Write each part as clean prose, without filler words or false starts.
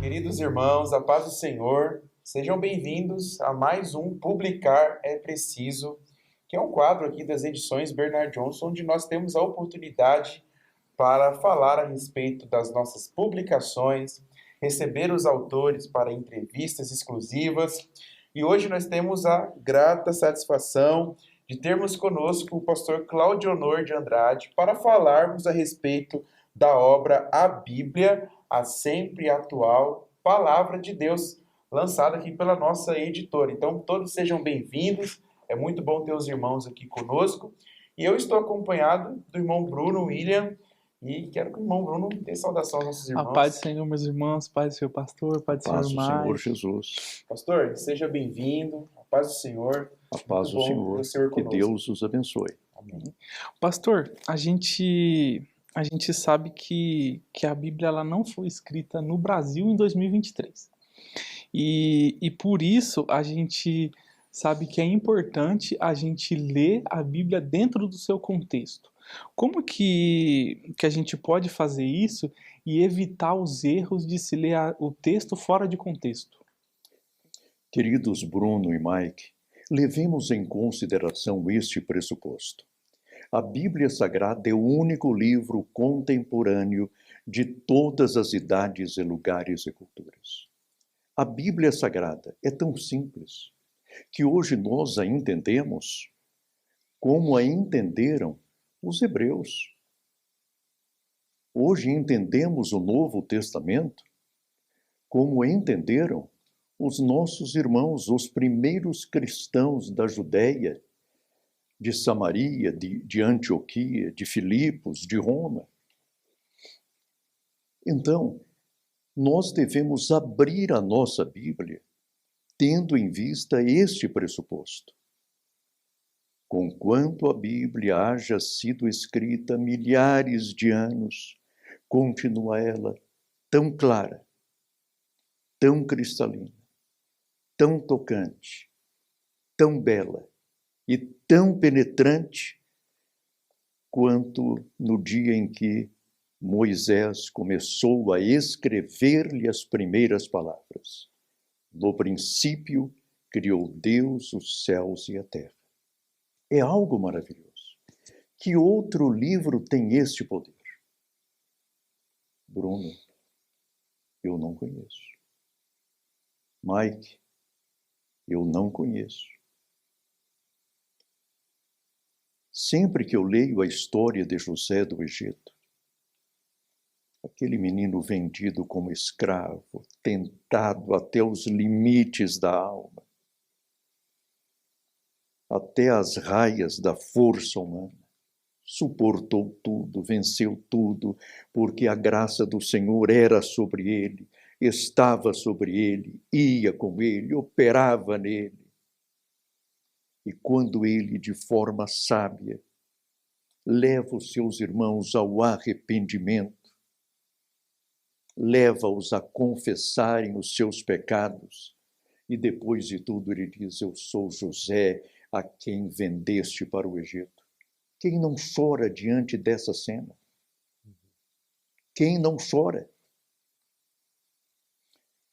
Queridos irmãos, a paz do Senhor, sejam bem-vindos a mais um Publicar é Preciso, que é um quadro aqui das edições Bernard Johnson, onde nós temos a oportunidade para falar a respeito das nossas publicações, receber os autores para entrevistas exclusivas. E hoje nós temos a grata satisfação de termos conosco o pastor Claudio Honor de Andrade para falarmos a respeito da obra A Bíblia, a sempre atual Palavra de Deus, lançada aqui pela nossa editora. Então, todos sejam bem-vindos. É muito bom ter os irmãos aqui conosco. E eu estou acompanhado do irmão Bruno William. E quero que o irmão Bruno dê saudação aos nossos A paz do irmãos. Senhor, meus irmãos, paz do Senhor pastor, paz do Paz Senhor do Senhor Mike. Jesus. Pastor, seja bem-vindo. A paz do Senhor. A paz do bom ter Senhor. o Senhor Que conosco. Deus os abençoe. Amém. Pastor, a gente sabe que a Bíblia ela não foi escrita no Brasil em 2023. E por isso a gente sabe que é importante a gente ler a Bíblia dentro do seu contexto. Como que a gente pode fazer isso e evitar os erros de se ler o texto fora de contexto? Queridos Bruno e Mike, levemos em consideração este pressuposto. A Bíblia Sagrada é o único livro contemporâneo de todas as idades e lugares e culturas. A Bíblia Sagrada é tão simples que hoje nós a entendemos como a entenderam os hebreus. Hoje entendemos o Novo Testamento como entenderam os nossos irmãos, os primeiros cristãos da Judéia, de Samaria, de Antioquia, de Filipos, de Roma. Então, nós devemos abrir a nossa Bíblia tendo em vista este pressuposto. Conquanto a Bíblia haja sido escrita milhares de anos, continua ela tão clara, tão cristalina, tão tocante, tão bela e tão penetrante quanto no dia em que Moisés começou a escrever-lhe as primeiras palavras. No princípio, criou Deus os céus e a terra. É algo maravilhoso. Que outro livro tem este poder? Bruno, eu não conheço. Mike, eu não conheço. Sempre que eu leio a história de José do Egito, aquele menino vendido como escravo, tentado até os limites da alma, até as raias da força humana, suportou tudo, venceu tudo, porque a graça do Senhor era sobre ele, estava sobre ele, ia com ele, operava nele. E quando ele, de forma sábia, leva os seus irmãos ao arrependimento, leva-os a confessarem os seus pecados, e depois de tudo ele diz: eu sou José, a quem vendeste para o Egito. Quem não chora diante dessa cena? Quem não chora?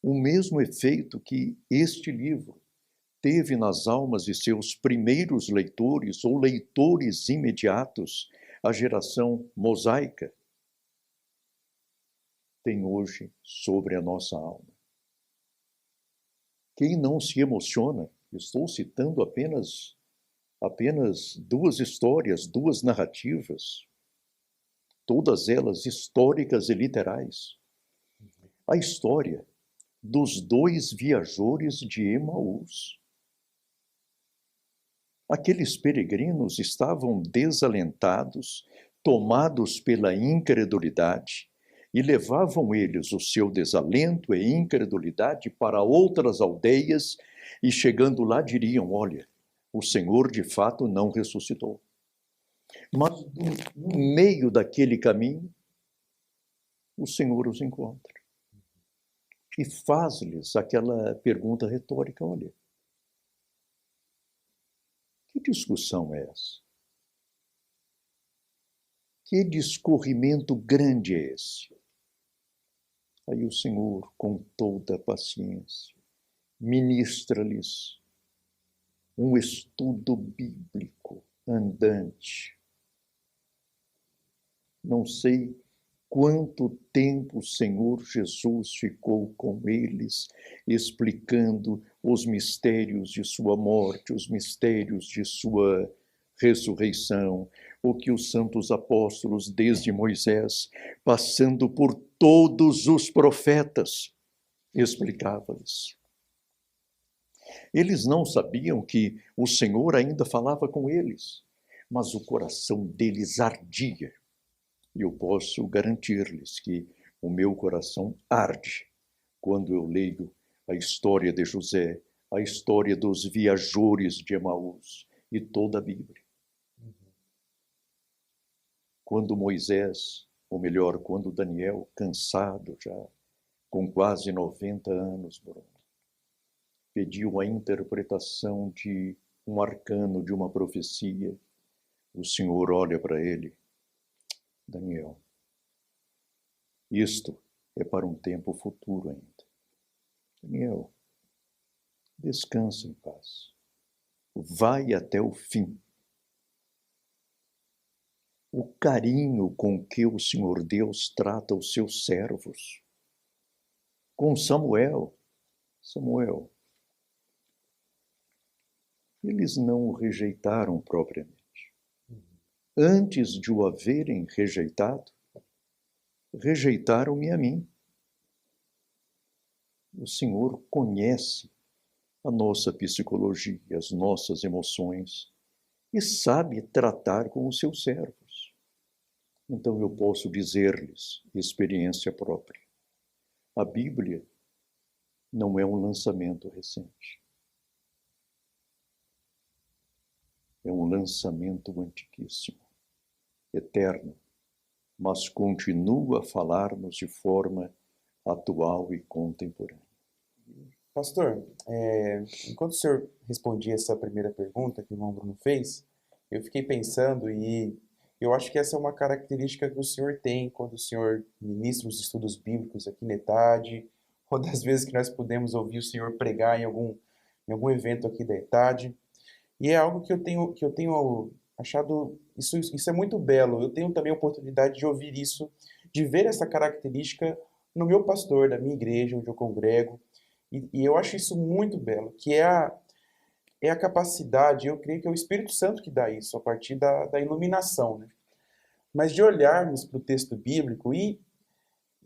O mesmo efeito que este livro teve nas almas de seus primeiros leitores ou leitores imediatos, a geração mosaica, tem hoje sobre a nossa alma. Quem não se emociona, estou citando apenas duas histórias, duas narrativas, todas elas históricas e literais. A história dos dois viajores de Emaús. Aqueles peregrinos estavam desalentados, tomados pela incredulidade, e levavam eles o seu desalento e incredulidade para outras aldeias, e chegando lá diriam: olha, o Senhor de fato não ressuscitou. Mas no meio daquele caminho, o Senhor os encontra. E faz-lhes aquela pergunta retórica: olha, que discussão é essa? Que discorrimento grande é esse? Aí o Senhor, com toda a paciência, ministra-lhes um estudo bíblico andante. Não sei quanto tempo o Senhor Jesus ficou com eles, explicando os mistérios de sua morte, os mistérios de sua ressurreição, o que os santos apóstolos, desde Moisés, passando por todos os profetas, explicavam-lhes. Eles não sabiam que o Senhor ainda falava com eles, mas o coração deles ardia. E eu posso garantir-lhes que o meu coração arde quando eu leio a história de José, a história dos viajores de Emaús e toda a Bíblia. Quando Moisés, ou melhor, quando Daniel, cansado já, com quase 90 anos, Bruno, pediu a interpretação de um arcano de uma profecia, o Senhor olha para ele: Daniel, isto é para um tempo futuro ainda. Daniel, descansa em paz. Vai até o fim. O carinho com que o Senhor Deus trata os seus servos. Com Samuel, eles não o rejeitaram propriamente. Antes de o haverem rejeitado, rejeitaram-me a mim. O Senhor conhece a nossa psicologia, as nossas emoções, e sabe tratar com os seus servos. Então eu posso dizer-lhes, experiência própria, a Bíblia não é um lançamento recente. É um lançamento antiquíssimo, eterno, mas continua a falar-nos de forma atual e contemporânea. Pastor, enquanto o senhor respondia essa primeira pergunta que o irmão Bruno fez, eu fiquei pensando e eu acho que essa é uma característica que o senhor tem quando o senhor ministra os estudos bíblicos aqui na ETAD, ou das vezes que nós pudemos ouvir o senhor pregar em algum evento aqui da ETAD. E é algo que eu tenho achado, isso é muito belo. Eu tenho também a oportunidade de ouvir isso, de ver essa característica no meu pastor, da minha igreja, onde eu congrego. E eu acho isso muito belo, que é a capacidade, eu creio que é o Espírito Santo que dá isso, a partir da iluminação, né? Mas de olharmos para o texto bíblico e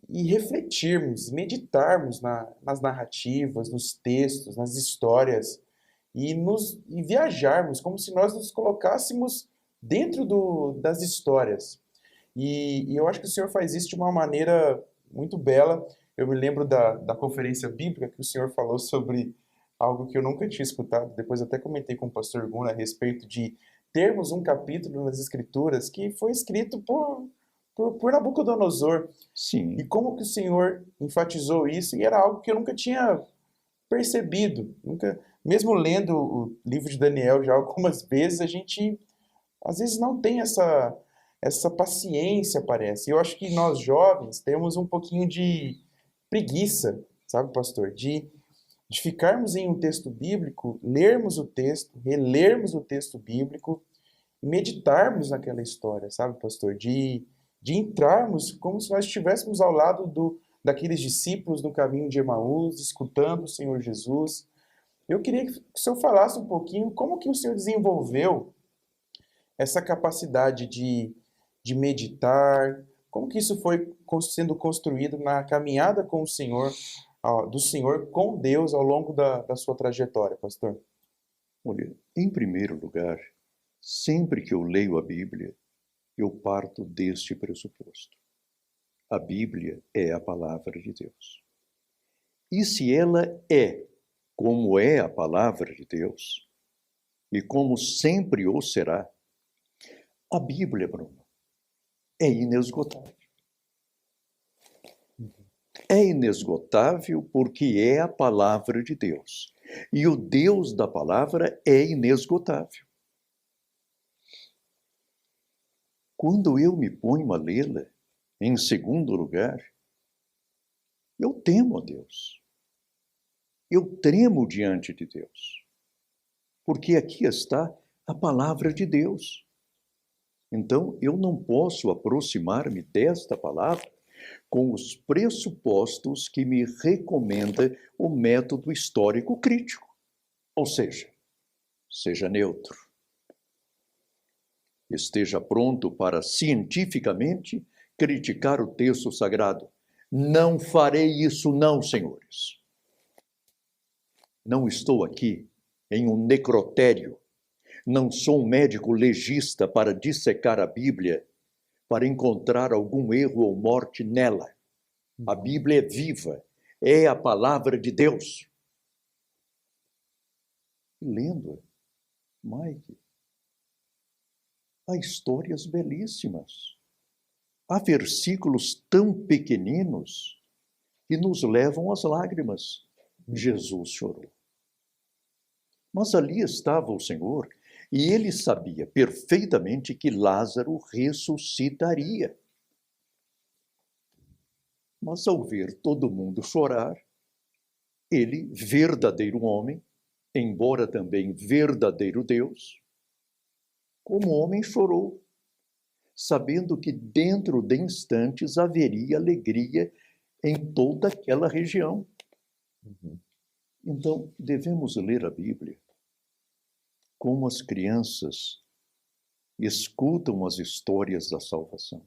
refletirmos, meditarmos nas narrativas, nos textos, nas histórias, e viajarmos como se nós nos colocássemos dentro das histórias. E eu acho que o Senhor faz isso de uma maneira muito bela. Eu me lembro da conferência bíblica que o Senhor falou sobre algo que eu nunca tinha escutado. Depois até comentei com o pastor Guna a respeito de termos um capítulo nas Escrituras que foi escrito por Nabucodonosor. Sim. E como que o Senhor enfatizou isso, e era algo que eu nunca tinha percebido. Mesmo lendo o livro de Daniel já algumas vezes, a gente às vezes não tem essa paciência, parece. Eu acho que nós jovens temos um pouquinho de preguiça, sabe, pastor? De ficarmos em um texto bíblico, lermos o texto, relermos o texto bíblico e meditarmos naquela história, sabe, pastor? De entrarmos como se nós estivéssemos ao lado daqueles discípulos no caminho de Emaús, escutando o Senhor Jesus. Eu queria que o senhor falasse um pouquinho como que o senhor desenvolveu essa capacidade de meditar, como que isso foi sendo construído na caminhada com o Senhor, do Senhor com Deus ao longo da sua trajetória, pastor? Olha, em primeiro lugar, sempre que eu leio a Bíblia, eu parto deste pressuposto. A Bíblia é a palavra de Deus. E se ela é como é a palavra de Deus, e como sempre o será, a Bíblia, Bruno, é inesgotável. É inesgotável porque é a palavra de Deus. E o Deus da palavra é inesgotável. Quando eu me ponho a lê-la, em segundo lugar, Eu temo a Deus. Eu tremo diante de Deus. Porque aqui está a palavra de Deus. Então, eu não posso aproximar-me desta palavra com os pressupostos que me recomenda o método histórico crítico. Ou seja neutro. Esteja pronto para cientificamente criticar o texto sagrado. Não farei isso não, senhores. Não estou aqui em um necrotério. Não sou um médico legista para dissecar a Bíblia, para encontrar algum erro ou morte nela. A Bíblia é viva, é a palavra de Deus. Lendo, Mike, há histórias belíssimas. Há versículos tão pequeninos que nos levam às lágrimas. Jesus chorou. Mas ali estava o Senhor e ele sabia perfeitamente que Lázaro ressuscitaria. Mas ao ver todo mundo chorar, ele, verdadeiro homem, embora também verdadeiro Deus, como homem chorou, sabendo que dentro de instantes haveria alegria em toda aquela região. Então, devemos ler a Bíblia como as crianças escutam as histórias da salvação.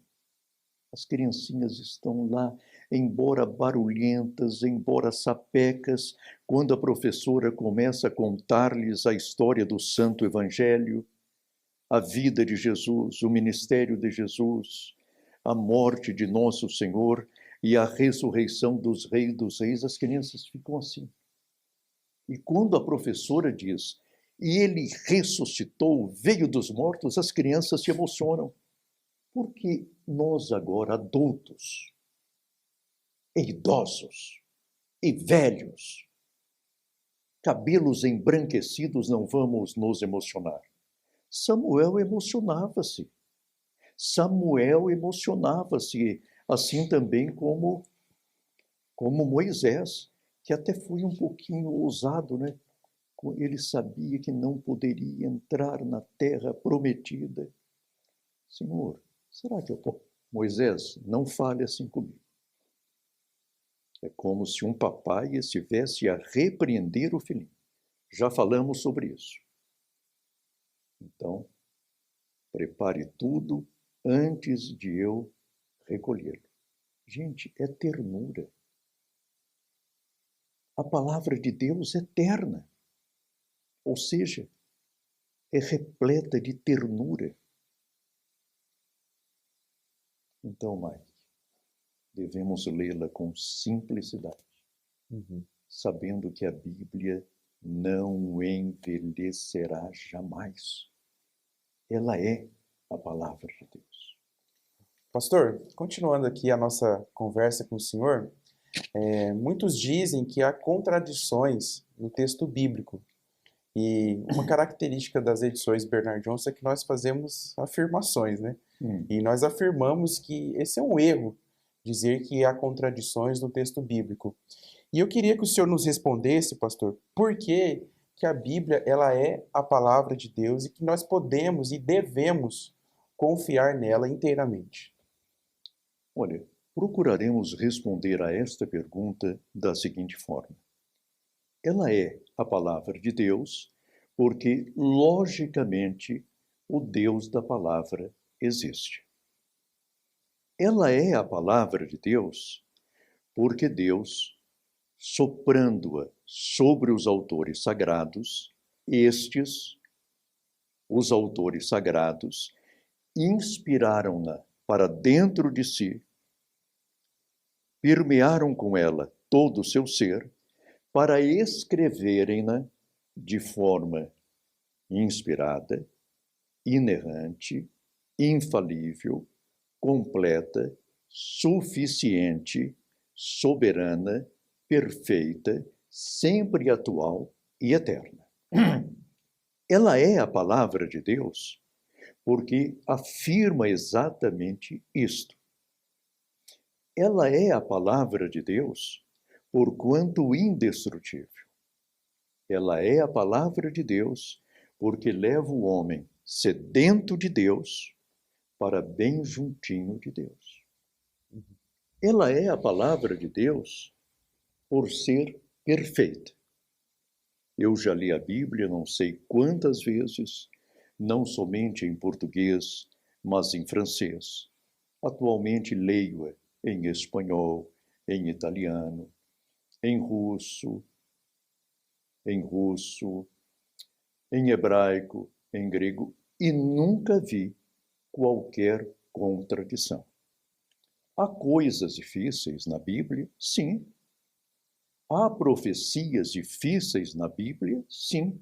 As criancinhas estão lá, embora barulhentas, embora sapecas, quando a professora começa a contar-lhes a história do Santo Evangelho, a vida de Jesus, o ministério de Jesus, a morte de nosso Senhor e a ressurreição dos reis, as crianças ficam assim. E quando a professora diz, e ele ressuscitou, veio dos mortos, as crianças se emocionam. Porque nós agora, adultos, e idosos, e velhos, cabelos embranquecidos, não vamos nos emocionar. Samuel emocionava-se. Samuel emocionava-se, assim também como Moisés, que até foi um pouquinho ousado, né? Ele sabia que não poderia entrar na terra prometida. Senhor, será que eu posso? Moisés, não fale assim comigo. É como se um papai estivesse a repreender o filhinho. Já falamos sobre isso. Então, prepare tudo antes de eu recolhê-lo. Gente, é ternura. A palavra de Deus é eterna. Ou seja, é repleta de ternura. Então, Mike, devemos lê-la com simplicidade, sabendo que a Bíblia não envelhecerá jamais. Ela é a palavra de Deus. Pastor, continuando aqui a nossa conversa com o senhor, muitos dizem que há contradições no texto bíblico. E uma característica das edições Bernard Johnson é que nós fazemos afirmações, né? E nós afirmamos que esse é um erro, dizer que há contradições no texto bíblico. E eu queria que o senhor nos respondesse, pastor, por que a Bíblia ela é a palavra de Deus e que nós podemos e devemos confiar nela inteiramente? Olha, procuraremos responder a esta pergunta da seguinte forma. Ela é a palavra de Deus porque, logicamente, o Deus da palavra existe. Ela é a palavra de Deus porque Deus, soprando-a sobre os autores sagrados, os autores sagrados, inspiraram-na para dentro de si, permearam com ela todo o seu ser, para escreverem-na de forma inspirada, inerrante, infalível, completa, suficiente, soberana, perfeita, sempre atual e eterna. Ela é a palavra de Deus porque afirma exatamente isto. ela é a palavra de Deus, porquanto indestrutível. Ela é a palavra de Deus, porque leva o homem sedento de Deus para bem juntinho de Deus. Ela é a palavra de Deus por ser perfeita. Eu já li a Bíblia não sei quantas vezes, não somente em português, mas em francês. Atualmente leio-a em espanhol, em italiano, em russo, em hebraico, em grego, e nunca vi qualquer contradição. Há coisas difíceis na Bíblia? Sim. Há profecias difíceis na Bíblia? Sim.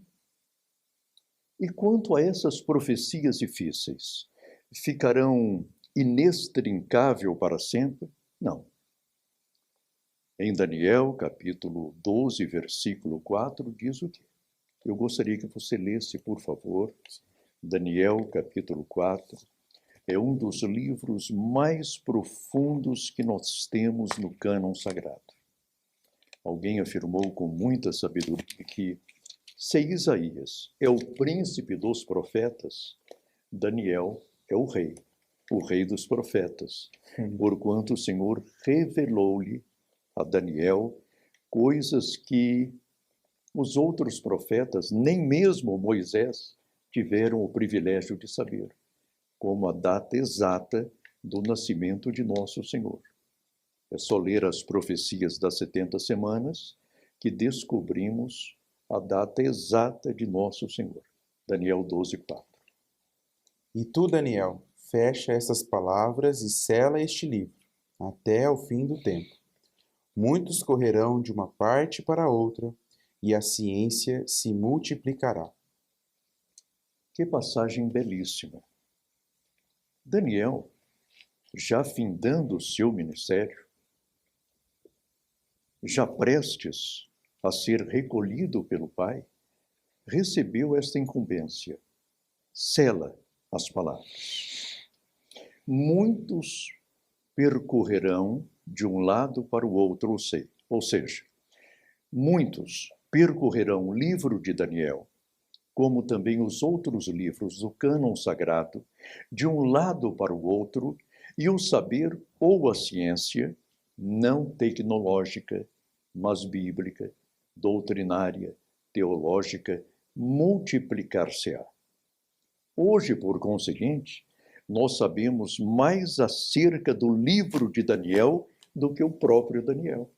E quanto a essas profecias difíceis, ficarão inextrincável para sempre? Não. Em Daniel, capítulo 12, versículo 4, diz o quê? Eu gostaria que você lesse, por favor, Daniel, capítulo 4. É um dos livros mais profundos que nós temos no cânon sagrado. Alguém afirmou com muita sabedoria que se Isaías é o príncipe dos profetas, Daniel é o rei dos profetas, porquanto o Senhor revelou-lhe a Daniel coisas que os outros profetas, nem mesmo Moisés, tiveram o privilégio de saber, como a data exata do nascimento de nosso Senhor. É só ler as profecias das 70 semanas que descobrimos a data exata de nosso Senhor. Daniel 12, 4. E tu, Daniel, fecha essas palavras e sela este livro, até ao fim do tempo. Muitos correrão de uma parte para outra, e a ciência se multiplicará. Que passagem belíssima. Daniel, já findando o seu ministério, já prestes a ser recolhido pelo Pai, recebeu esta incumbência. Sela as palavras. Muitos percorrerão de um lado para o outro, ou seja, muitos percorrerão o livro de Daniel, como também os outros livros do cânon sagrado, de um lado para o outro, e o saber ou a ciência, não tecnológica, mas bíblica, doutrinária, teológica, multiplicar-se-á. Hoje, por conseguinte, nós sabemos mais acerca do livro de Daniel do que o próprio Daniel.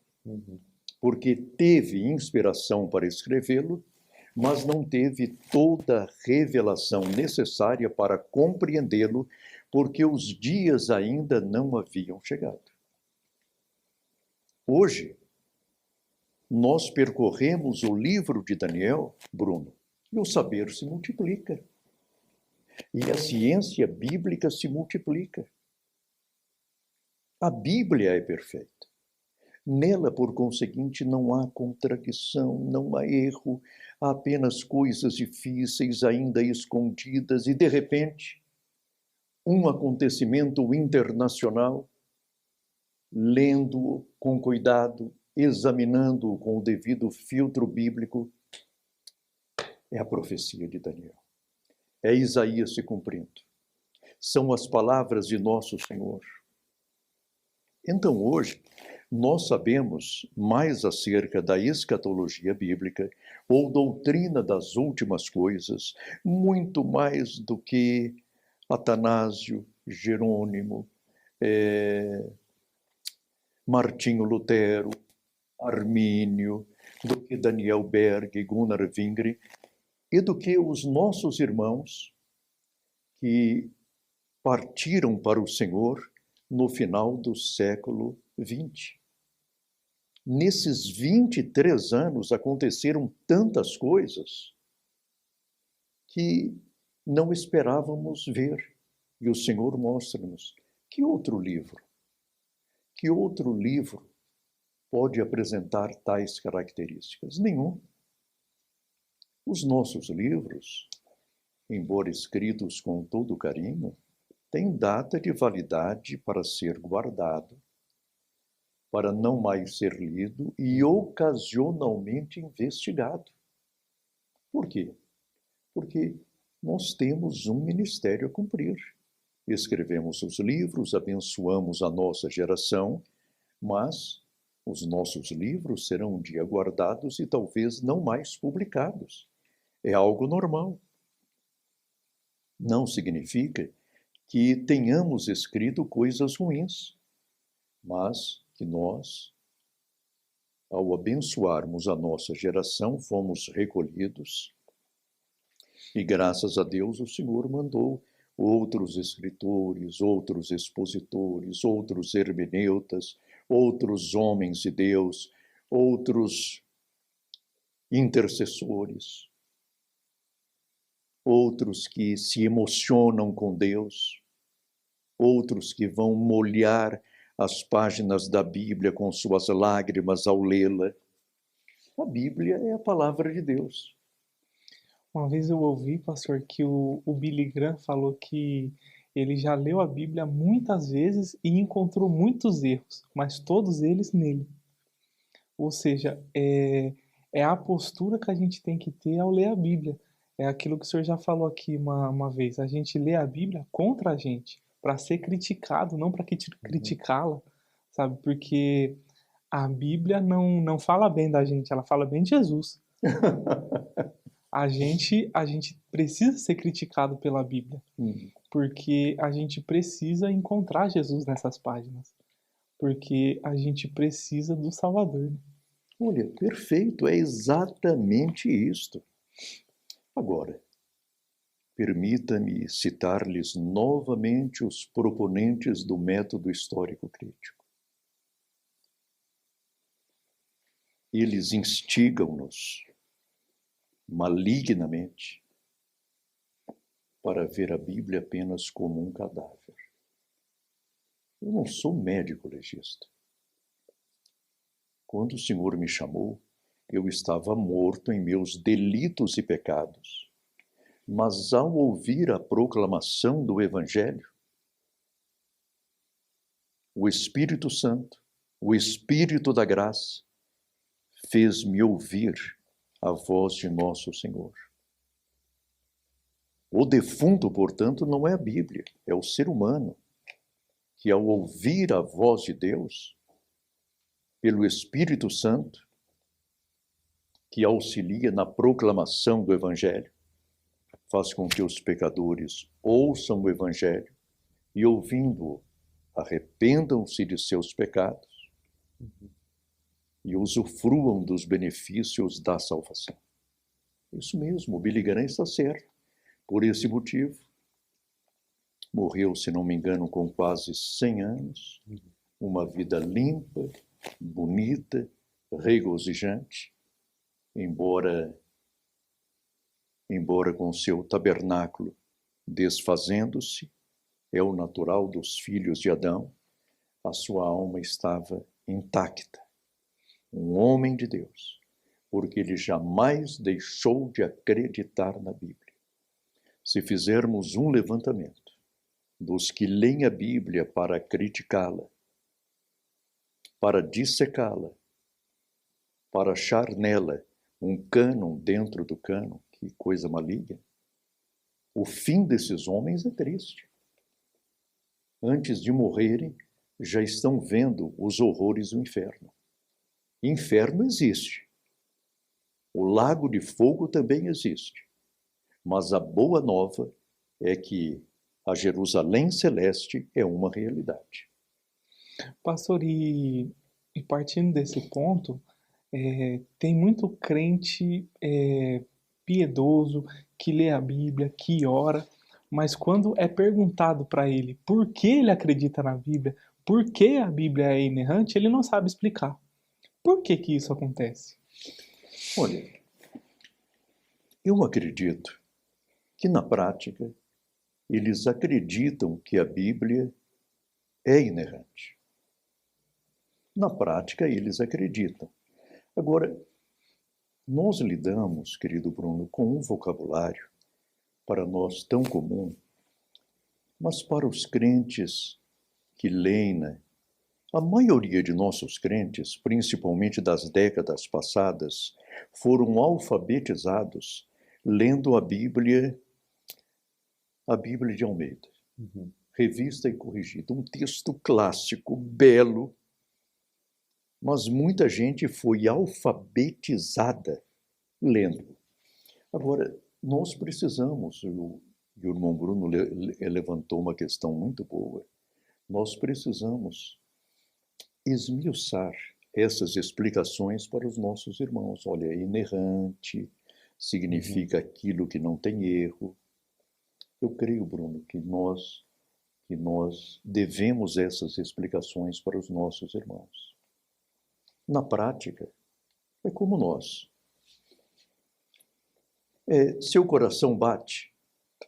Porque teve inspiração para escrevê-lo, mas não teve toda a revelação necessária para compreendê-lo, porque os dias ainda não haviam chegado. Hoje, nós percorremos o livro de Daniel, Bruno, e o saber se multiplica. E a ciência bíblica se multiplica. A Bíblia é perfeita. Nela, por conseguinte, não há contradição, não há erro, há apenas coisas difíceis ainda escondidas e, de repente, um acontecimento internacional, lendo-o com cuidado, examinando-o com o devido filtro bíblico, é a profecia de Daniel. É Isaías se cumprindo. São as palavras de nosso Senhor. Então, hoje, nós sabemos mais acerca da escatologia bíblica ou doutrina das últimas coisas, muito mais do que Atanásio, Jerônimo, Martinho Lutero, Armínio, do que Daniel Berg, Gunnar Wingre, e do que os nossos irmãos que partiram para o Senhor no final do século XX. Nesses 23 anos aconteceram tantas coisas que não esperávamos ver. E o Senhor mostra-nos que outro livro pode apresentar tais características? Nenhum. Os nossos livros, embora escritos com todo carinho, têm data de validade para ser guardado para não mais ser lido e ocasionalmente investigado. Por quê? Porque nós temos um ministério a cumprir. Escrevemos os livros, abençoamos a nossa geração, mas os nossos livros serão um dia guardados e talvez não mais publicados. É algo normal. Não significa que tenhamos escrito coisas ruins, mas que nós, ao abençoarmos a nossa geração, fomos recolhidos e, graças a Deus, o Senhor mandou outros escritores, outros expositores, outros hermeneutas, outros homens de Deus, outros intercessores, outros que se emocionam com Deus, outros que vão molhar as páginas da Bíblia com suas lágrimas ao lê-la. A Bíblia é a palavra de Deus. Uma vez eu ouvi, pastor, que o Billy Graham falou que ele já leu a Bíblia muitas vezes e encontrou muitos erros, mas todos eles nele. Ou seja, é a postura que a gente tem que ter ao ler a Bíblia. É aquilo que o senhor já falou aqui uma vez. A gente lê a Bíblia contra a gente, para ser criticado, não para criticá-la, sabe? Porque a Bíblia não fala bem da gente, ela fala bem de Jesus. A gente precisa ser criticado pela Bíblia, porque a gente precisa encontrar Jesus nessas páginas, porque a gente precisa do Salvador. Né? Olha, perfeito, é exatamente isto. Agora, permita-me citar-lhes novamente os proponentes do método histórico crítico. Eles instigam-nos malignamente para ver a Bíblia apenas como um cadáver. Eu não sou médico legista. Quando o Senhor me chamou, eu estava morto em meus delitos e pecados. Mas ao ouvir a proclamação do Evangelho, o Espírito Santo, o Espírito da graça, fez-me ouvir a voz de nosso Senhor. O defunto, portanto, não é a Bíblia, é o ser humano, que ao ouvir a voz de Deus, pelo Espírito Santo, que auxilia na proclamação do Evangelho, faz com que os pecadores ouçam o Evangelho e, ouvindo-o, arrependam-se de seus pecados e usufruam dos benefícios da salvação. Isso mesmo, o Billy Graham está certo. Por esse motivo, morreu, se não me engano, com quase 100 anos, uma vida limpa, bonita, regozijante, embora com seu tabernáculo desfazendo-se, é o natural dos filhos de Adão, a sua alma estava intacta. Um homem de Deus, porque ele jamais deixou de acreditar na Bíblia. Se fizermos um levantamento dos que leem a Bíblia para criticá-la, para dissecá-la, para achar nela um cânon dentro do cânon, que coisa maligna, o fim desses homens é triste. Antes de morrerem, já estão vendo os horrores do inferno. Inferno existe. O lago de fogo também existe. Mas a boa nova é que a Jerusalém celeste é uma realidade. Pastor, e partindo desse ponto, tem muito crente piedoso que lê a Bíblia, que ora, mas quando é perguntado para ele por que ele acredita na Bíblia, por que a Bíblia é inerrante, ele não sabe explicar. Por que isso acontece? Olha, eu acredito que na prática eles acreditam que a Bíblia é inerrante. Na prática eles acreditam. Agora, nós lidamos, querido Bruno, com um vocabulário para nós tão comum, mas para os crentes que leem A maioria de nossos crentes, principalmente das décadas passadas, foram alfabetizados lendo a Bíblia de Almeida, revista e corrigida, um texto clássico, belo, mas muita gente foi alfabetizada lendo. Agora, nós precisamos, o irmão Bruno levantou uma questão muito boa, nós precisamos esmiuçar essas explicações para os nossos irmãos. Olha, inerrante significa aquilo que não tem erro. Eu creio, Bruno, que nós devemos essas explicações para os nossos irmãos. Na prática, é como nós. Seu coração bate?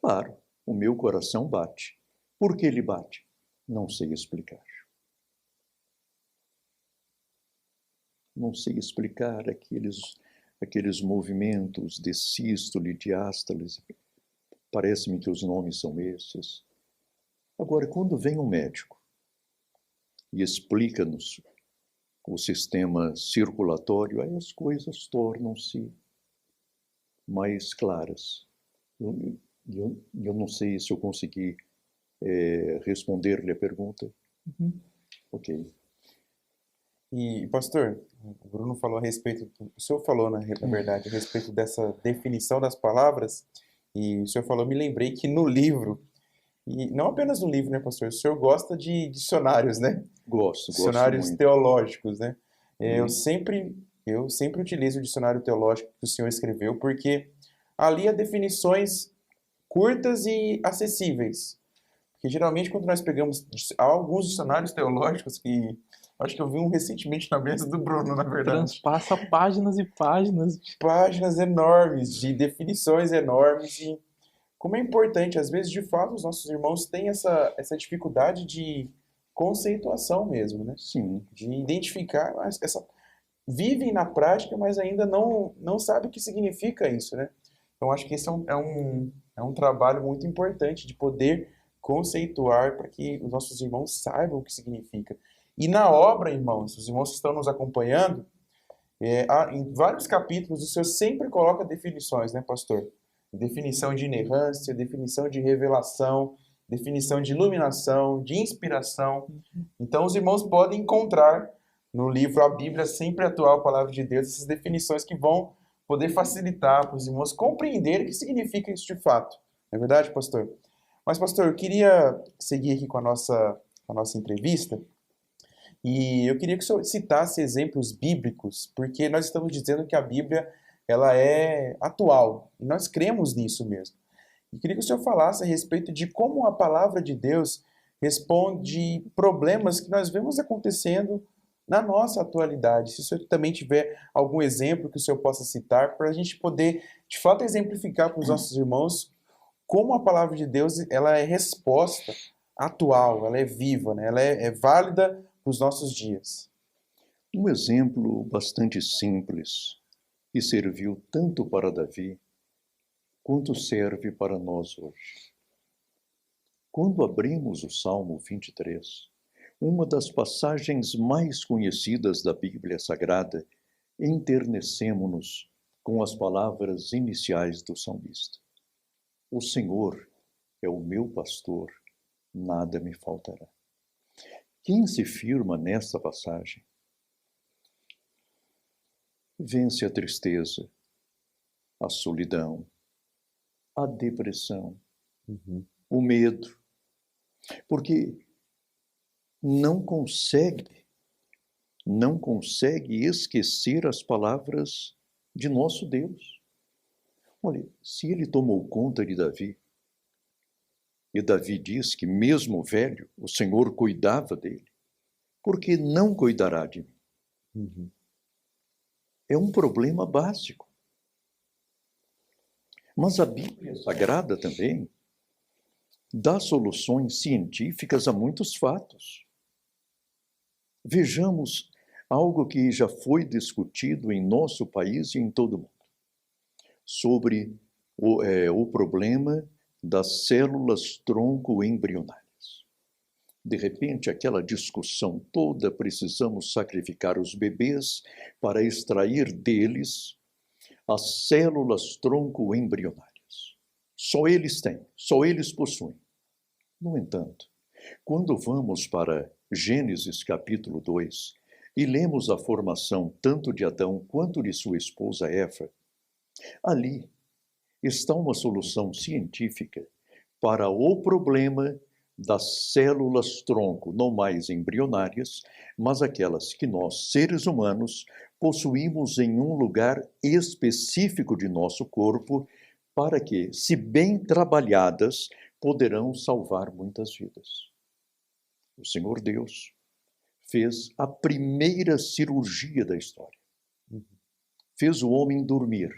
Claro, o meu coração bate. Por que ele bate? Não sei explicar. Não sei explicar aqueles movimentos de sístole, diástole. Parece-me que os nomes são esses. Agora, quando vem um médico e explica-nos o sistema circulatório, aí as coisas tornam-se mais claras. Eu não sei se eu consegui responder-lhe a pergunta. Ok. E, pastor, o Bruno falou a respeito, o senhor falou, na verdade, a respeito dessa definição das palavras, e o senhor falou, me lembrei que no livro, e não apenas no livro, né, pastor, o senhor gosta de dicionários, né? Gosto Dicionários muito. teológicos, né? Eu sempre utilizo o dicionário teológico que o senhor escreveu, porque ali há definições curtas e acessíveis. Porque geralmente quando nós pegamos há alguns dicionários teológicos que acho que eu vi um recentemente na mesa do Bruno, na verdade. Transpassa páginas e páginas. Páginas enormes, de definições enormes. E como é importante, às vezes, de fato, os nossos irmãos têm essa dificuldade de conceituação mesmo, né? Sim. De identificar, vivem na prática, mas ainda não sabem o que significa isso, né? Então, acho que esse é um trabalho muito importante de poder conceituar para que os nossos irmãos saibam o que significa. E na obra, irmãos, os irmãos que estão nos acompanhando, em vários capítulos, o Senhor sempre coloca definições, né, pastor? Definição de inerrância, definição de revelação, definição de iluminação, de inspiração. Então, os irmãos podem encontrar no livro A Bíblia Sempre Atual, a Palavra de Deus, essas definições que vão poder facilitar para os irmãos compreenderem o que significa isso de fato. Não é verdade, pastor? Mas, pastor, eu queria seguir aqui com a nossa entrevista. E eu queria que o senhor citasse exemplos bíblicos, porque nós estamos dizendo que a Bíblia ela é atual, e nós cremos nisso mesmo. E queria que o senhor falasse a respeito de como a palavra de Deus responde problemas que nós vemos acontecendo na nossa atualidade. Se o senhor também tiver algum exemplo que o senhor possa citar, para a gente poder, de fato, exemplificar para os nossos irmãos como a palavra de Deus ela é resposta atual, ela é viva, né? Ela é válida para os nossos dias. Um exemplo bastante simples que serviu tanto para Davi quanto serve para nós hoje. Quando abrimos o Salmo 23, uma das passagens mais conhecidas da Bíblia Sagrada, enternecemo-nos com as palavras iniciais do salmista. O Senhor é o meu pastor, nada me faltará. Quem se firma nesta passagem vence a tristeza, a solidão, a depressão, o medo, porque não consegue esquecer as palavras de nosso Deus. Olha, se ele tomou conta de Davi, e Davi diz que mesmo velho, o Senhor cuidava dele, por que não cuidará de mim? É um problema básico. Mas a Bíblia Sagrada também dá soluções científicas a muitos fatos. Vejamos algo que já foi discutido em nosso país e em todo o mundo, sobre o problema das células tronco embrionárias. De repente, aquela discussão toda, precisamos sacrificar os bebês para extrair deles as células tronco embrionárias. Só eles têm, só eles possuem. No entanto, quando vamos para Gênesis capítulo 2 e lemos a formação tanto de Adão quanto de sua esposa Eva, ali está uma solução científica para o problema das células tronco, não mais embrionárias, mas aquelas que nós, seres humanos, possuímos em um lugar específico de nosso corpo, para que, se bem trabalhadas, poderão salvar muitas vidas. O Senhor Deus fez a primeira cirurgia da história. Fez o homem dormir,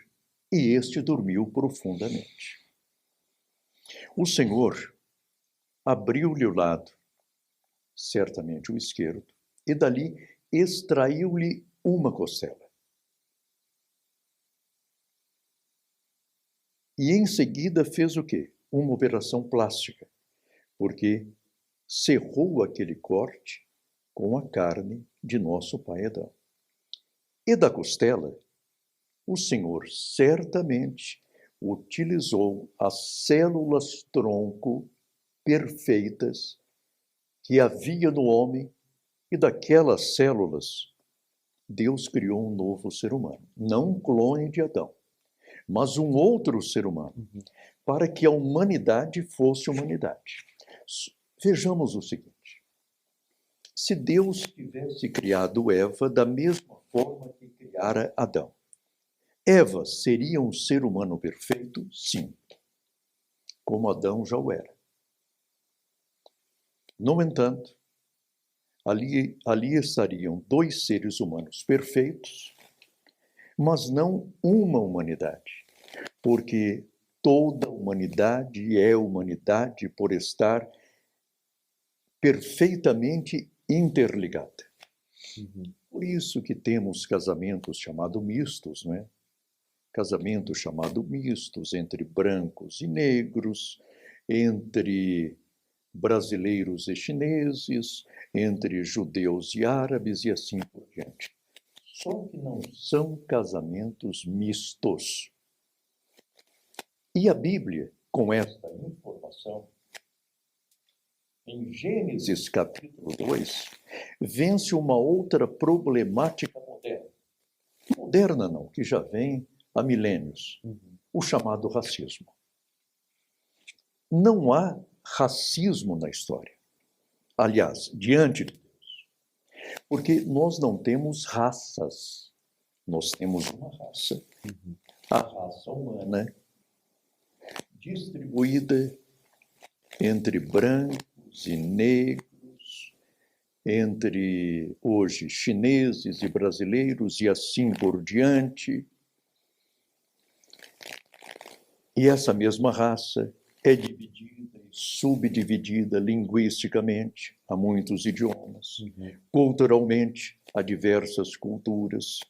e este dormiu profundamente. O Senhor abriu-lhe o lado, certamente o esquerdo, e dali extraiu-lhe uma costela. E em seguida fez o quê? Uma operação plástica, porque cerrou aquele corte com a carne de nosso pai Adão. E da costela, o Senhor certamente utilizou as células tronco perfeitas que havia no homem, e daquelas células Deus criou um novo ser humano, não um clone de Adão, mas um outro ser humano, para que a humanidade fosse humanidade. Vejamos o seguinte: se Deus tivesse criado Eva da mesma forma que criara Adão, Eva seria um ser humano perfeito? Sim, como Adão já o era. No entanto, ali estariam dois seres humanos perfeitos, mas não uma humanidade, porque toda humanidade é humanidade por estar perfeitamente interligada. Por isso que temos casamentos chamados mistos, não é? Casamentos chamados mistos entre brancos e negros, entre brasileiros e chineses, entre judeus e árabes e assim por diante. Só que não são casamentos mistos. E a Bíblia, com essa informação, em Gênesis capítulo 2, vence uma outra problemática moderna. Moderna não, que já vem há milênios. O chamado racismo. Não há racismo na história. Aliás, diante de Deus. Porque nós não temos raças. Nós temos uma raça, a raça humana, distribuída entre brancos e negros, entre, hoje, chineses e brasileiros e assim por diante. E essa mesma raça é dividida e subdividida linguisticamente a muitos idiomas, culturalmente a diversas culturas,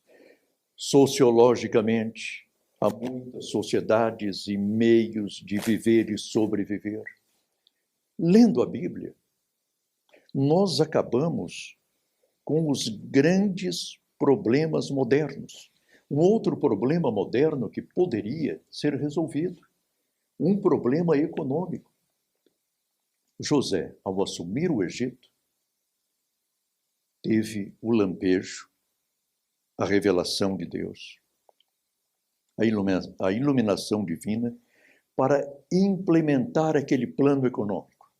sociologicamente a muitas sociedades e meios de viver e sobreviver. Lendo a Bíblia, nós acabamos com os grandes problemas modernos. Um outro problema moderno que poderia ser resolvido, um problema econômico. José, ao assumir o Egito, teve o lampejo, a revelação de Deus, a iluminação divina para implementar aquele plano econômico.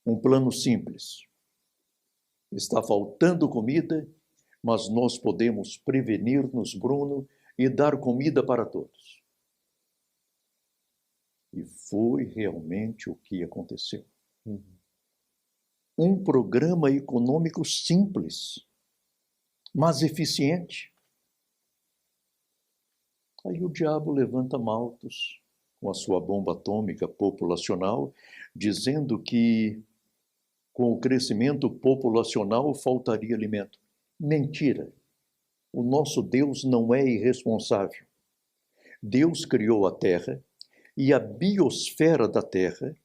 Um plano simples. Está faltando comida, mas nós podemos prevenir-nos, Bruno, e dar comida para todos. E foi realmente o que aconteceu. Um programa econômico simples, mas eficiente. Aí o diabo levanta Malthus com a sua bomba atômica populacional, dizendo que com o crescimento populacional faltaria alimento. Mentira! O nosso Deus não é irresponsável. Deus criou a Terra e a biosfera da Terra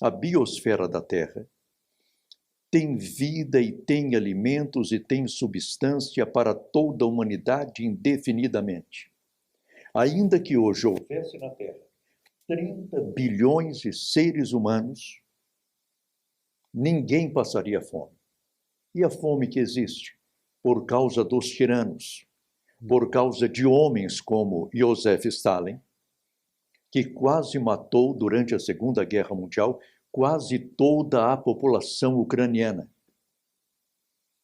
a biosfera da Terra, tem vida e tem alimentos e tem substância para toda a humanidade indefinidamente. Ainda que hoje houvesse na Terra 30 bilhões de seres humanos, ninguém passaria fome. E a fome que existe? Por causa dos tiranos, por causa de homens como Joseph Stalin, que quase matou, durante a Segunda Guerra Mundial, quase toda a população ucraniana,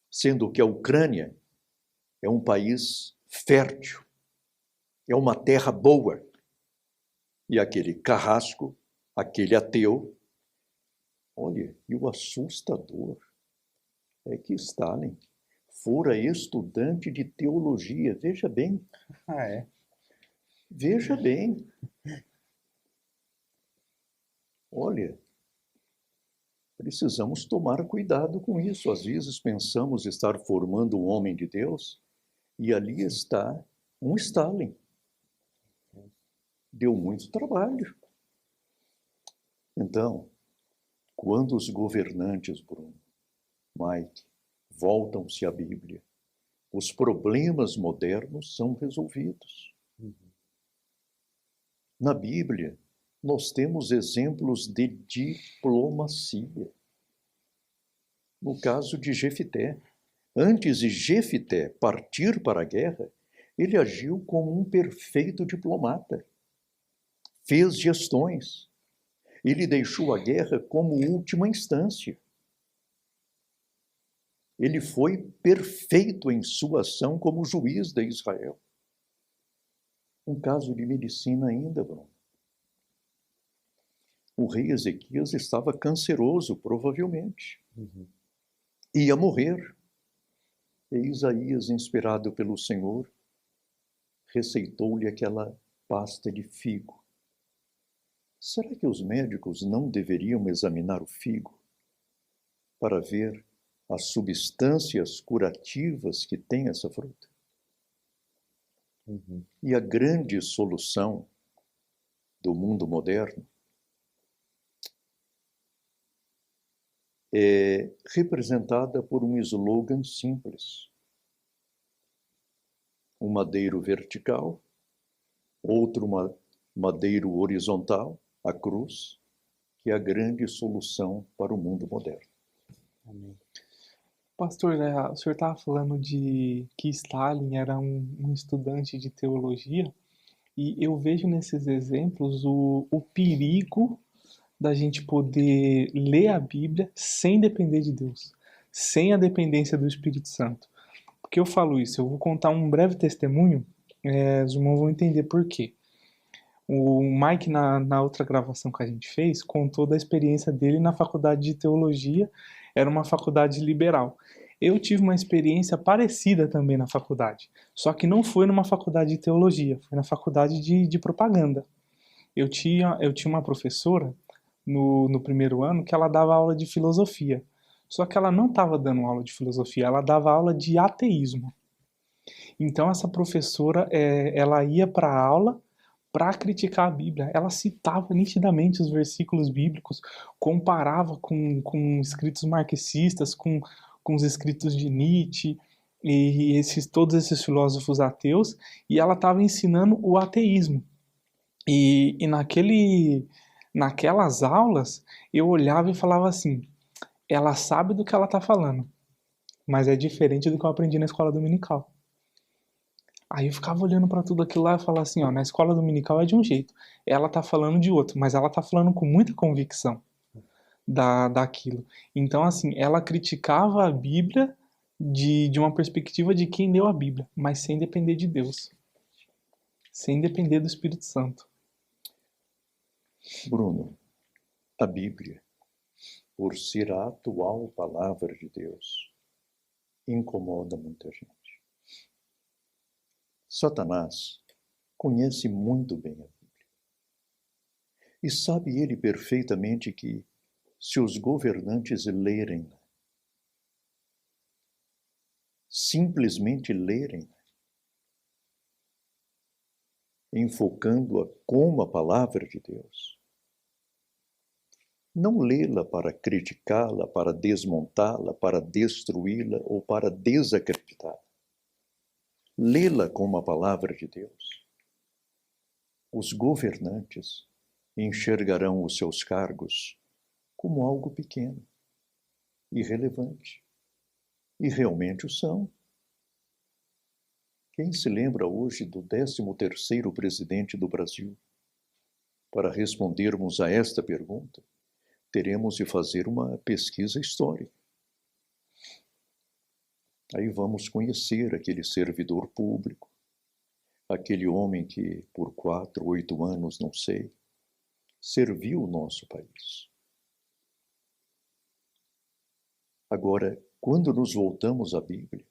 sendo que a Ucrânia é um país fértil, é uma terra boa. E aquele carrasco, aquele ateu, olha, e o assustador é que Stalin fora estudante de teologia, veja bem. Ah, é? Veja bem. Olha, precisamos tomar cuidado com isso. Às vezes pensamos estar formando um homem de Deus e ali está um Stalin. Deu muito trabalho. Então, quando os governantes, Bruno, Mike, voltam-se à Bíblia, os problemas modernos são resolvidos. Na Bíblia, nós temos exemplos de diplomacia. No caso de Jefité, antes de Jefité partir para a guerra, ele agiu como um perfeito diplomata. Fez gestões. Ele deixou a guerra como última instância. Ele foi perfeito em sua ação como juiz de Israel. Um caso de medicina ainda, Bruno. O rei Ezequias estava canceroso, provavelmente. Ia morrer. E Isaías, inspirado pelo Senhor, receitou-lhe aquela pasta de figo. Será que os médicos não deveriam examinar o figo para ver as substâncias curativas que tem essa fruta? E a grande solução do mundo moderno é representada por um slogan simples. Um madeiro vertical, outro madeiro horizontal, a cruz, que é a grande solução para o mundo moderno. Amém. Pastor, o senhor estava falando de que Stalin era um estudante de teologia, e eu vejo nesses exemplos o perigo da gente poder ler a Bíblia sem depender de Deus, sem a dependência do Espírito Santo. Por que eu falo isso? Eu vou contar um breve testemunho, os irmãos vão entender por quê. O Mike, na outra gravação que a gente fez, contou da experiência dele na faculdade de teologia. Era uma faculdade liberal. Eu tive uma experiência parecida também na faculdade, só que não foi numa faculdade de teologia, foi na faculdade de propaganda. Eu tinha uma professora no primeiro ano que ela dava aula de filosofia, só que ela não estava dando aula de filosofia, ela dava aula de ateísmo. Então essa professora, ela ia para a aula para criticar a Bíblia. Ela citava nitidamente os versículos bíblicos, comparava com escritos marxistas, com os escritos de Nietzsche e todos esses filósofos ateus, e ela estava ensinando o ateísmo. E naquelas aulas, eu olhava e falava assim, ela sabe do que ela está falando, mas é diferente do que eu aprendi na escola dominical. Aí eu ficava olhando para tudo aquilo lá e falava assim, ó, na escola dominical é de um jeito, ela tá falando de outro, mas ela tá falando com muita convicção daquilo. Então, assim, ela criticava a Bíblia de uma perspectiva de quem leu a Bíblia, mas sem depender de Deus, sem depender do Espírito Santo. Bruno, a Bíblia, por ser a atual palavra de Deus, incomoda muita gente. Satanás conhece muito bem a Bíblia. E sabe ele perfeitamente que, se os governantes lerem, simplesmente lerem, enfocando-a como a palavra de Deus, Não lê-la para criticá-la, para desmontá-la, para destruí-la ou para desacreditá-la. Lê-la como a palavra de Deus. Os governantes enxergarão os seus cargos como algo pequeno, irrelevante. E realmente o são. Quem se lembra hoje do 13º presidente do Brasil? Para respondermos a esta pergunta, teremos de fazer uma pesquisa histórica. Aí vamos conhecer aquele servidor público, aquele homem que, por 4, 8 anos, não sei, serviu o nosso país. Agora, quando nos voltamos à Bíblia,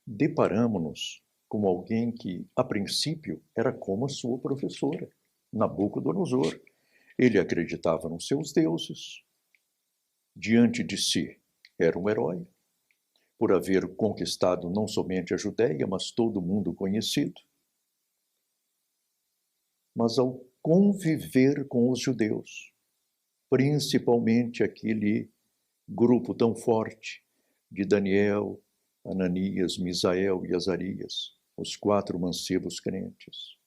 deparamos-nos com alguém que, a princípio, era como a sua professora, Nabucodonosor. Ele acreditava nos seus deuses. Diante de si, era um herói, por haver conquistado não somente a Judéia, mas todo o mundo conhecido. Mas ao conviver com os judeus, principalmente aquele grupo tão forte de Daniel, Ananias, Misael e Azarias, os 4 mancebos crentes,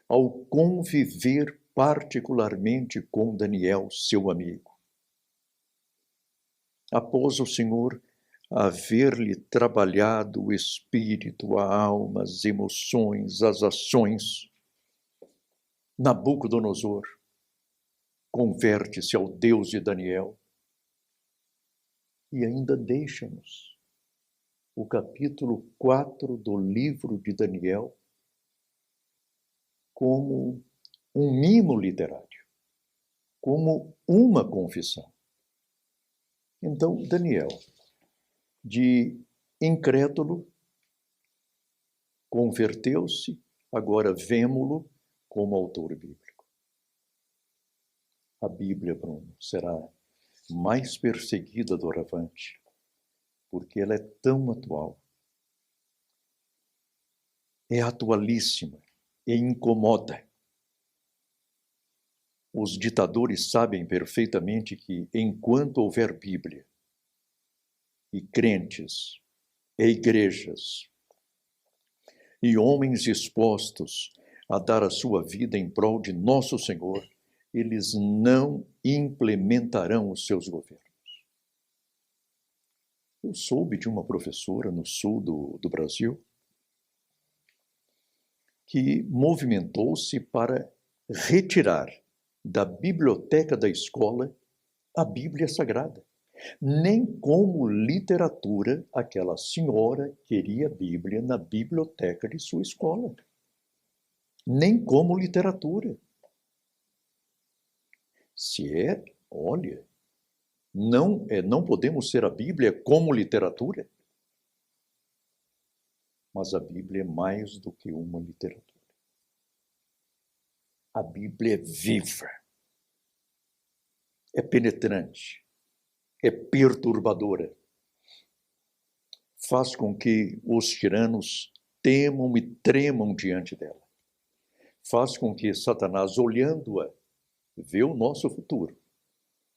ao conviver particularmente com Daniel, seu amigo, após o Senhor haver-lhe trabalhado o espírito, a alma, as emoções, as ações, Nabucodonosor converte-se ao Deus de Daniel e ainda deixa-nos o capítulo 4 do livro de Daniel como um mimo literário, como uma confissão. Então, Daniel, de incrédulo, converteu-se, agora vemo-lo como autor bíblico. A Bíblia, Bruno, será mais perseguida doravante, porque ela é tão atual, é atualíssima e incomoda. Os ditadores sabem perfeitamente que, enquanto houver Bíblia, e crentes, e igrejas, e homens dispostos a dar a sua vida em prol de nosso Senhor, eles não implementarão os seus governos. Eu soube de uma professora no sul do Brasil que movimentou-se para retirar da biblioteca da escola a Bíblia Sagrada. Nem como literatura aquela senhora queria a Bíblia na biblioteca de sua escola. Nem como literatura. Se é, olha, não podemos ser a Bíblia como literatura, mas a Bíblia é mais do que uma literatura. A Bíblia é viva, é penetrante, é perturbadora. Faz com que os tiranos temam e tremam diante dela. Faz com que Satanás, olhando-a, vê o nosso futuro,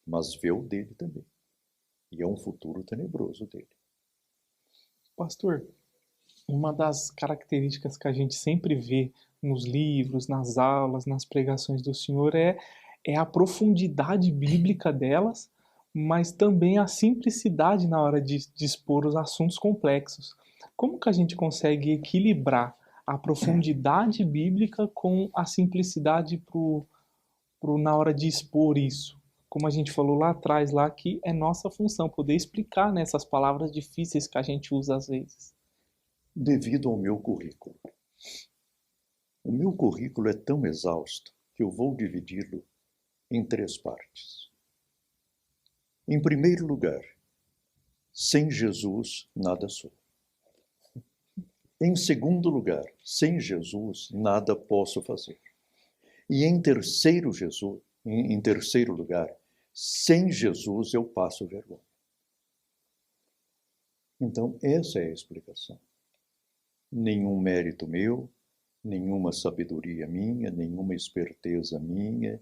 mas vê o dele também. E é um futuro tenebroso dele. Pastor, uma das características que a gente sempre vê nos livros, nas aulas, nas pregações do Senhor é a profundidade bíblica delas, mas também a simplicidade na hora de expor os assuntos complexos. Como que a gente consegue equilibrar a profundidade bíblica com a simplicidade na hora de expor isso? Como a gente falou lá atrás, lá que é nossa função poder explicar nessas palavras difíceis que a gente usa às vezes. Devido ao meu currículo. O meu currículo é tão exausto que eu vou dividi-lo em 3 partes. Em primeiro lugar, sem Jesus, nada sou. Em segundo lugar, sem Jesus, nada posso fazer. E em terceiro lugar, sem Jesus eu passo vergonha. Então, essa é a explicação. Nenhum mérito meu, nenhuma sabedoria minha, nenhuma esperteza minha,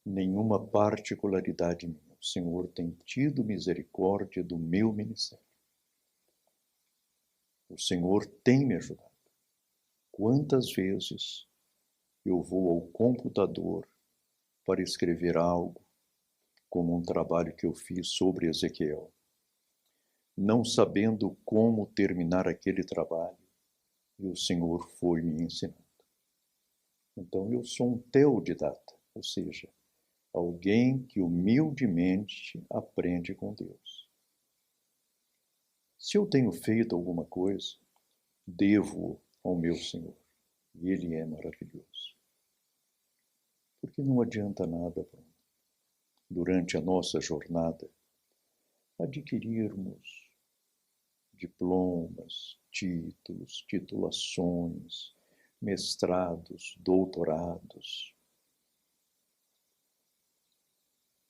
nenhuma particularidade minha. O Senhor tem tido misericórdia do meu ministério. O Senhor tem me ajudado. Quantas vezes eu vou ao computador para escrever algo, como um trabalho que eu fiz sobre Ezequiel, não sabendo como terminar aquele trabalho, e o Senhor foi me ensinando. Então eu sou um teodidata, ou seja, alguém que humildemente aprende com Deus. Se eu tenho feito alguma coisa, devo ao meu Senhor. E Ele é maravilhoso. Porque não adianta nada, Bruno, durante a nossa jornada, adquirirmos diplomas, títulos, titulações, mestrados, doutorados.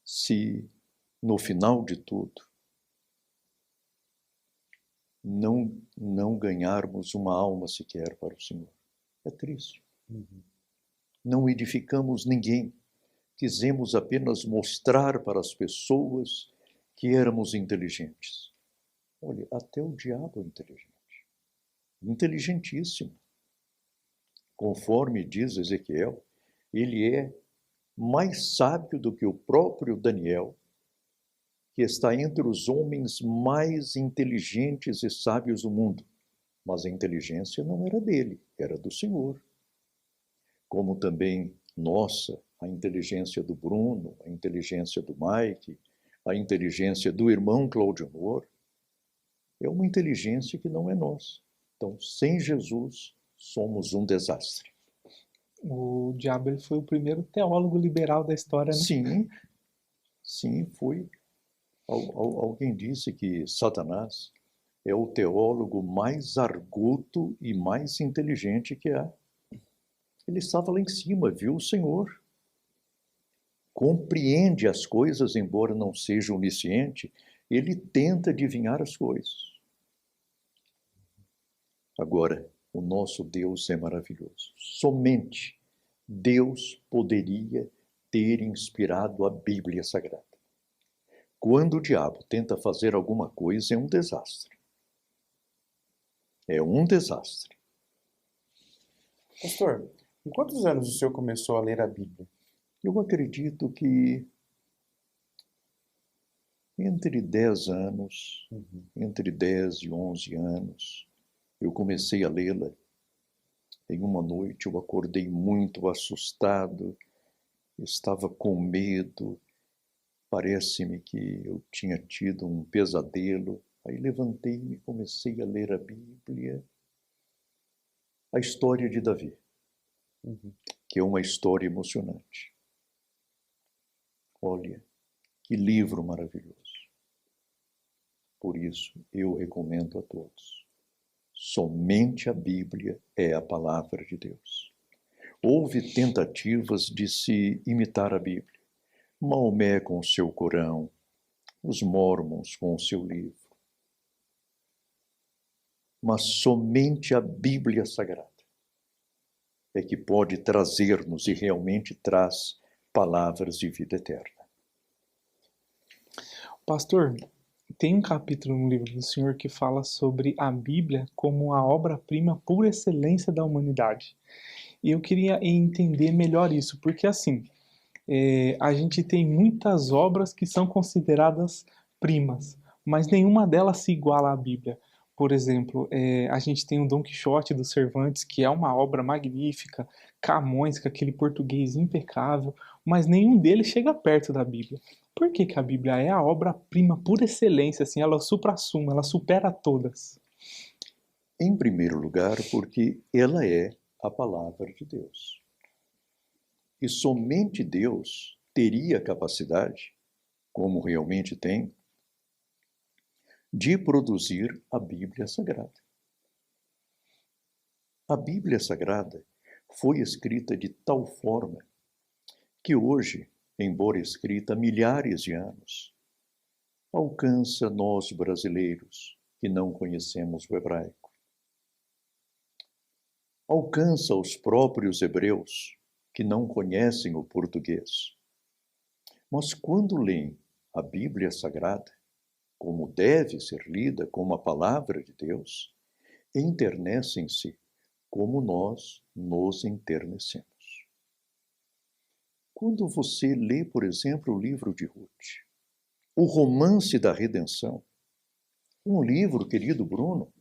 Se, no final de tudo, não ganharmos uma alma sequer para o Senhor. É triste. Não edificamos ninguém. Quisemos apenas mostrar para as pessoas que éramos inteligentes. Olha, até o diabo é inteligente. Inteligentíssimo. Conforme diz Ezequiel, ele é mais sábio do que o próprio Daniel, que está entre os homens mais inteligentes e sábios do mundo. Mas a inteligência não era dele, era do Senhor. Como também nossa, a inteligência do Bruno, a inteligência do Mike, a inteligência do irmão Claudio Moore, é uma inteligência que não é nossa. Então, sem Jesus, somos um desastre. O diabo ele foi o primeiro teólogo liberal da história, né? Sim, foi. Alguém disse que Satanás é o teólogo mais arguto e mais inteligente que há. Ele estava lá em cima, viu o Senhor. Compreende as coisas, embora não seja onisciente, ele tenta adivinhar as coisas. Agora, o nosso Deus é maravilhoso. Somente Deus poderia ter inspirado a Bíblia Sagrada. Quando o diabo tenta fazer alguma coisa, é um desastre. É um desastre. Pastor, em quantos anos o senhor começou a ler a Bíblia? Eu acredito que entre 10 anos, entre 10 e 11 anos, eu comecei a lê-la. Em uma noite eu acordei muito assustado, estava com medo, parece-me que eu tinha tido um pesadelo. Aí levantei-me e comecei a ler a Bíblia, a história de Davi, que é uma história emocionante. Olha, que livro maravilhoso. Por isso, eu recomendo a todos. Somente a Bíblia é a palavra de Deus. Houve tentativas de se imitar a Bíblia. Maomé com o seu Corão, os Mormons com o seu livro. Mas somente a Bíblia Sagrada é que pode trazer-nos, e realmente traz, palavras de vida eterna. Pastor, tem um capítulo no livro do Senhor que fala sobre a Bíblia como a obra-prima por excelência da humanidade. E eu queria entender melhor isso, porque assim, a gente tem muitas obras que são consideradas primas, mas nenhuma delas se iguala à Bíblia. Por exemplo, a gente tem o Dom Quixote do Cervantes, que é uma obra magnífica, Camões, com aquele português impecável, mas nenhum deles chega perto da Bíblia. Por que que a Bíblia é a obra-prima por excelência, assim, ela supra-suma, ela supera todas? Em primeiro lugar, porque ela é a palavra de Deus. E somente Deus teria a capacidade, como realmente tem, de produzir a Bíblia Sagrada. A Bíblia Sagrada foi escrita de tal forma que hoje, embora escrita há milhares de anos, alcança nós brasileiros que não conhecemos o hebraico. Alcança os próprios hebreus que não conhecem o português. Mas quando leem a Bíblia Sagrada, como deve ser lida, como a palavra de Deus, enternecem-se como nós nos enternecemos. Quando você lê, por exemplo, o livro de Ruth, o romance da redenção, um livro, querido Bruno,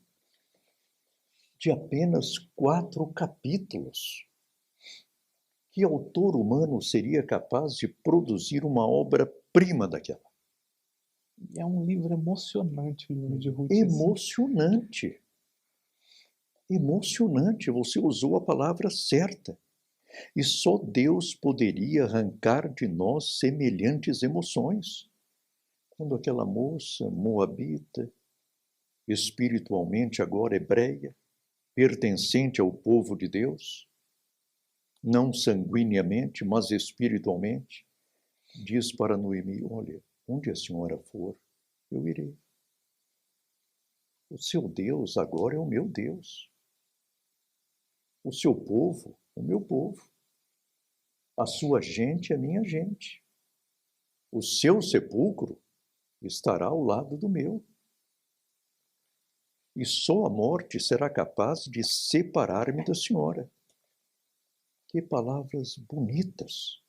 de apenas 4 capítulos, que autor humano seria capaz de produzir uma obra-prima daquela? É um livro emocionante, o livro de Ruth. assim. Emocionante. Emocionante, você usou a palavra certa. E só Deus poderia arrancar de nós semelhantes emoções. Quando aquela moça moabita, espiritualmente agora hebreia, pertencente ao povo de Deus, não sanguineamente, mas espiritualmente, diz para Noemi: olha, onde a senhora for, eu irei. O seu Deus agora é o meu Deus. O seu povo, o meu povo. A sua gente é minha gente. O seu sepulcro estará ao lado do meu. E só a morte será capaz de separar-me da senhora. Que palavras bonitas.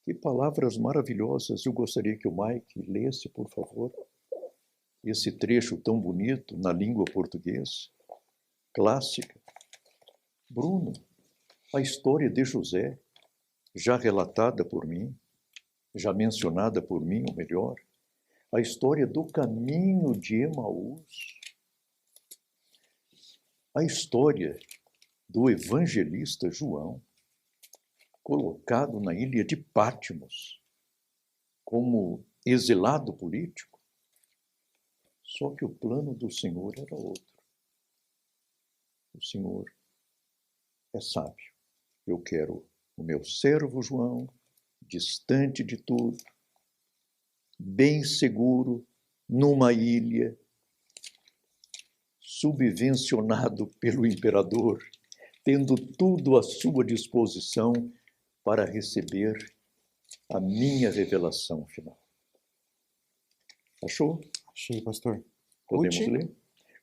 Que palavras maravilhosas. Eu gostaria que o Mike lesse, por favor, esse trecho tão bonito na língua portuguesa, clássica. Bruno, a história de José, já relatada por mim, já mencionada por mim, ou melhor, a história do caminho de Emaús, a história do evangelista João, colocado na ilha de Patmos como exilado político. Só que o plano do Senhor era outro. O Senhor é sábio. Eu quero o meu servo João, distante de tudo, bem seguro, numa ilha, subvencionado pelo imperador, tendo tudo à sua disposição para receber a minha revelação final. Achou? Achei, pastor. Podemos Ruth? ler?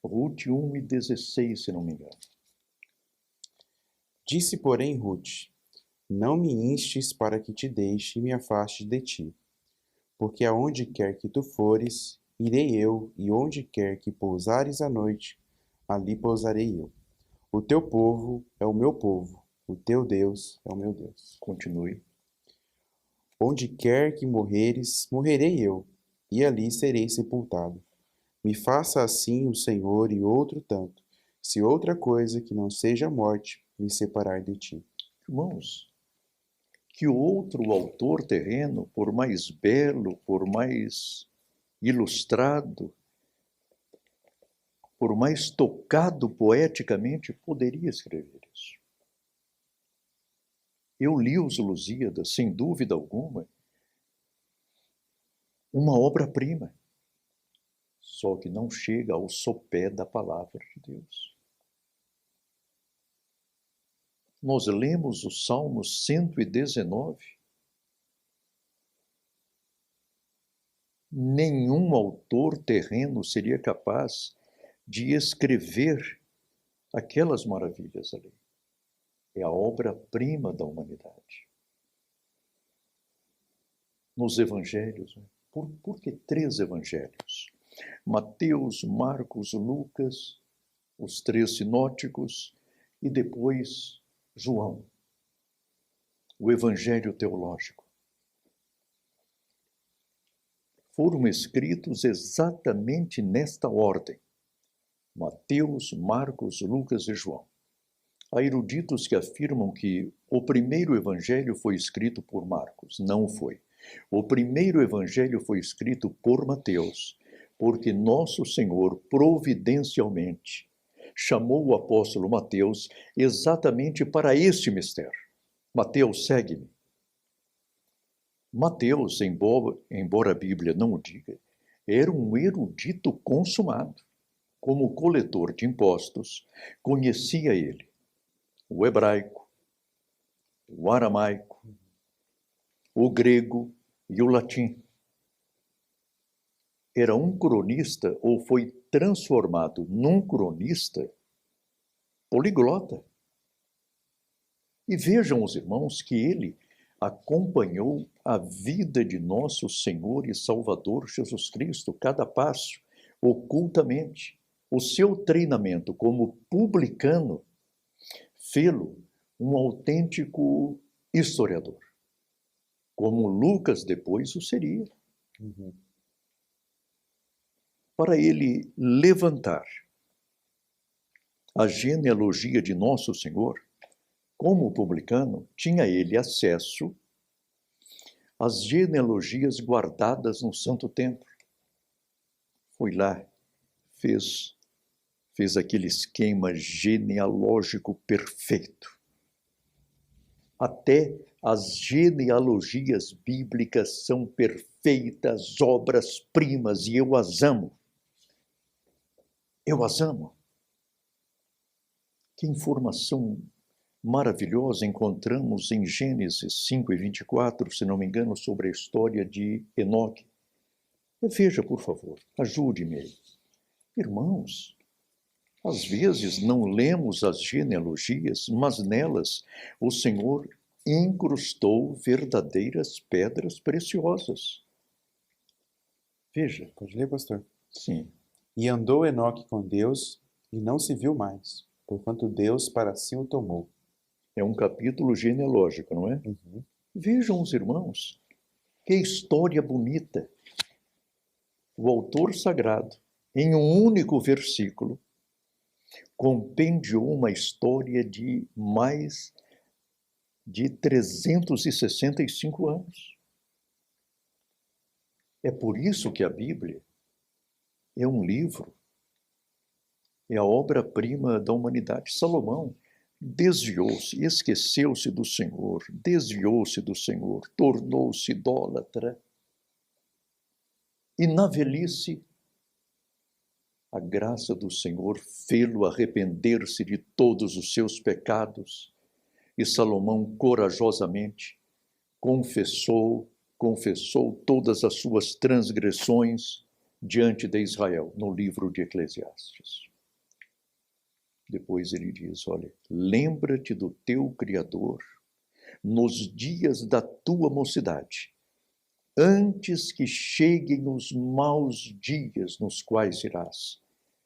Ruth 1:16, se não me engano. Disse, porém, Ruth: não me instes para que te deixe e me afaste de ti, porque aonde quer que tu fores, irei eu, e onde quer que pousares à noite, ali pousarei eu. O teu povo é o meu povo, o teu Deus é o meu Deus. Continue. Onde quer que morreres, morrerei eu, e ali serei sepultado. Me faça assim o Senhor e outro tanto, se outra coisa que não seja a morte me separar de ti. Irmãos, que outro autor terreno, por mais belo, por mais ilustrado, por mais tocado poeticamente, poderia escrever isso? Eu li os Lusíadas, sem dúvida alguma, uma obra-prima, só que não chega ao sopé da palavra de Deus. Nós lemos o Salmo 119. Nenhum autor terreno seria capaz de escrever aquelas maravilhas ali. É a obra-prima da humanidade. Nos evangelhos, por que 3 evangelhos? Mateus, Marcos, Lucas, os 3 sinóticos e depois João, o evangelho teológico. Foram escritos exatamente nesta ordem: Mateus, Marcos, Lucas e João. Há eruditos que afirmam que o primeiro evangelho foi escrito por Marcos. Não foi. O primeiro evangelho foi escrito por Mateus, porque nosso Senhor providencialmente chamou o apóstolo Mateus exatamente para este mistério. Mateus, segue-me. Mateus, embora a Bíblia não o diga, era um erudito consumado. Como coletor de impostos, conhecia ele o hebraico, o aramaico, o grego, e o latim. Era um cronista ou foi transformado num cronista poliglota. E vejam os irmãos que ele acompanhou a vida de nosso Senhor e Salvador Jesus Cristo, cada passo, ocultamente. O seu treinamento como publicano fê-lo um autêntico historiador, como Lucas depois o seria. Para ele levantar a genealogia de nosso Senhor, como publicano, tinha ele acesso às genealogias guardadas no Santo Templo. Foi lá, fez aquele esquema genealógico perfeito. Até as genealogias bíblicas são perfeitas obras-primas e eu as amo. Eu as amo. Que informação maravilhosa encontramos em Gênesis 5:24, se não me engano, sobre a história de Enoque. Veja, por favor, ajude-me aí. Irmãos, às vezes não lemos as genealogias, mas nelas o Senhor incrustou verdadeiras pedras preciosas. Veja. Pode ler, pastor? Sim. E andou Enoque com Deus e não se viu mais, porquanto Deus para si o tomou. É um capítulo genealógico, não é? Vejam os irmãos, que história bonita. O autor sagrado, em um único versículo, compendiou uma história de mais de 365 anos. É por isso que a Bíblia é um livro, é a obra-prima da humanidade. Salomão desviou-se, esqueceu-se do Senhor, tornou-se idólatra. E na velhice, a graça do Senhor fê-lo arrepender-se de todos os seus pecados. E Salomão corajosamente confessou todas as suas transgressões diante de Israel, no livro de Eclesiastes. Depois ele diz, olha, lembra-te do teu Criador nos dias da tua mocidade, antes que cheguem os maus dias nos quais irás.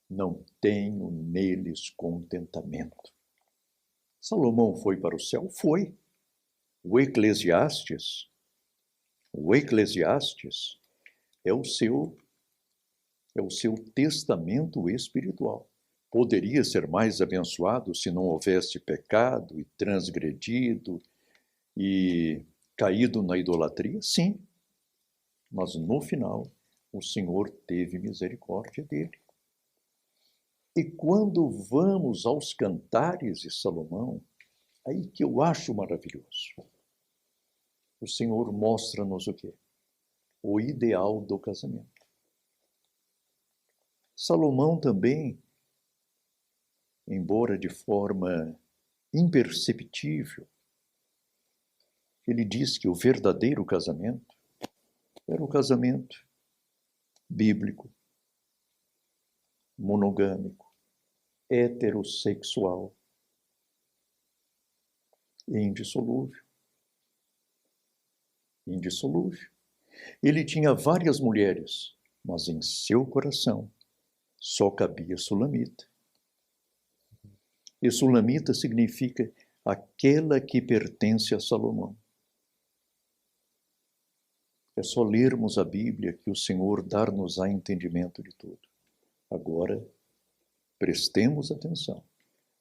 Não tenho neles contentamento. Salomão foi para o céu? Foi. O Eclesiastes é o seu testamento espiritual. Poderia ser mais abençoado se não houvesse pecado e transgredido e caído na idolatria? Sim. Mas no final, o Senhor teve misericórdia dele. E quando vamos aos cantares de Salomão, aí que eu acho maravilhoso. O Senhor mostra-nos o quê? O ideal do casamento. Salomão também, embora de forma imperceptível, ele diz que o verdadeiro casamento era o casamento bíblico, monogâmico, heterossexual e indissolúvel. Indissolúvel. Ele tinha várias mulheres, mas em seu coração só cabia Sulamita. E Sulamita significa aquela que pertence a Salomão. É só lermos a Bíblia que o Senhor dar-nos-á entendimento de tudo. Agora, prestemos atenção.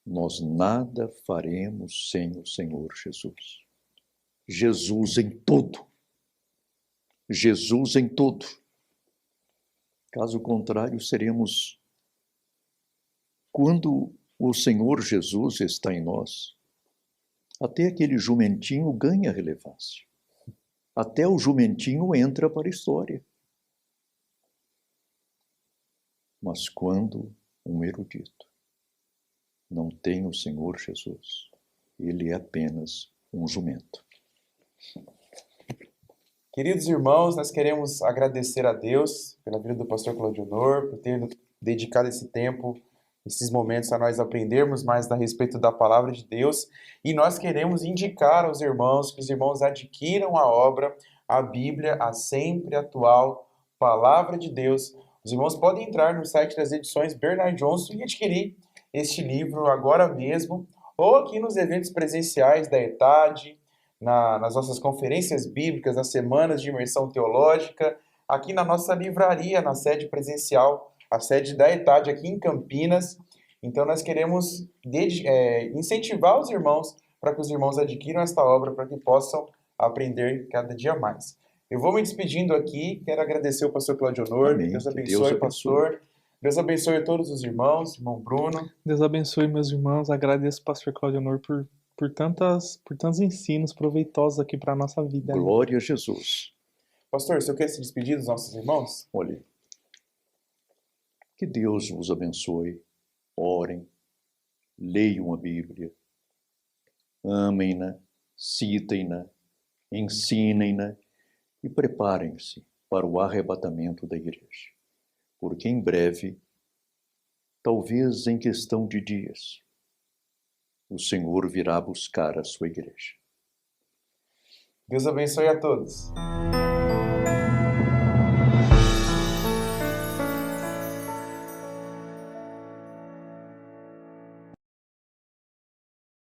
Nós nada faremos sem o Senhor Jesus. Jesus em tudo. Jesus em tudo. Caso contrário, seremos... Quando o Senhor Jesus está em nós, até aquele jumentinho ganha relevância. Até o jumentinho entra para a história. Mas quando um erudito não tem o Senhor Jesus, ele é apenas um jumento. Queridos irmãos, nós queremos agradecer a Deus pela vida do pastor Claudionor, por ter dedicado esse tempo, esses momentos a nós aprendermos mais a respeito da palavra de Deus. E nós queremos indicar aos irmãos que os irmãos adquiram a obra, a Bíblia, a sempre atual Palavra de Deus. Os irmãos podem entrar no site das edições Bernard Johnson e adquirir este livro agora mesmo, ou aqui nos eventos presenciais da ETAD, nas nossas conferências bíblicas, nas semanas de imersão teológica, aqui na nossa livraria, na sede presencial, a sede da ETAD aqui em Campinas. Então nós queremos incentivar os irmãos para que os irmãos adquiram esta obra, para que possam aprender cada dia mais. Eu vou me despedindo aqui, quero agradecer ao pastor Claudionor. Amém. Deus Que abençoe, Deus abençoe. pastor. Deus abençoe a todos os irmãos, irmão Bruno. Deus abençoe meus irmãos. Agradeço, pastor Claudionor, por tantos ensinos proveitosos aqui para a nossa vida. Glória a Jesus. Pastor, o senhor quer se despedir dos nossos irmãos? Olhe, que Deus vos abençoe. Orem, leiam a Bíblia, amem-na, citem-na, ensinem-na e preparem-se para o arrebatamento da igreja. Porque em breve, talvez em questão de dias, o Senhor virá buscar a sua igreja. Deus abençoe a todos.